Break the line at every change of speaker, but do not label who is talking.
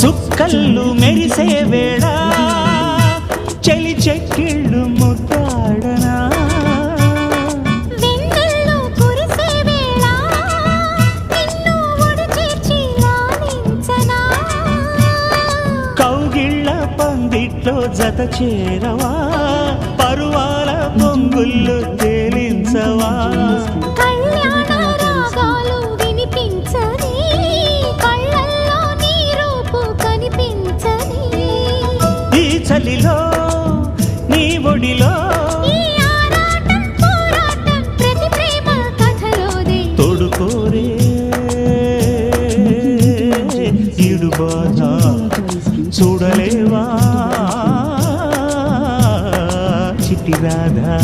చుక్కళ్ళు మెరిసే వేళ చలి చెక్కిళ్ళు ముద్దాడనా కౌగిళ్ళ పందిట్లో జత చేరవా పరువాల పొంగుళ్ళు తేలించవా చలిలో నీ ఒడిలో తోడుకోరే ఈడు బాధ చూడలేవా చిట్టి రాధా.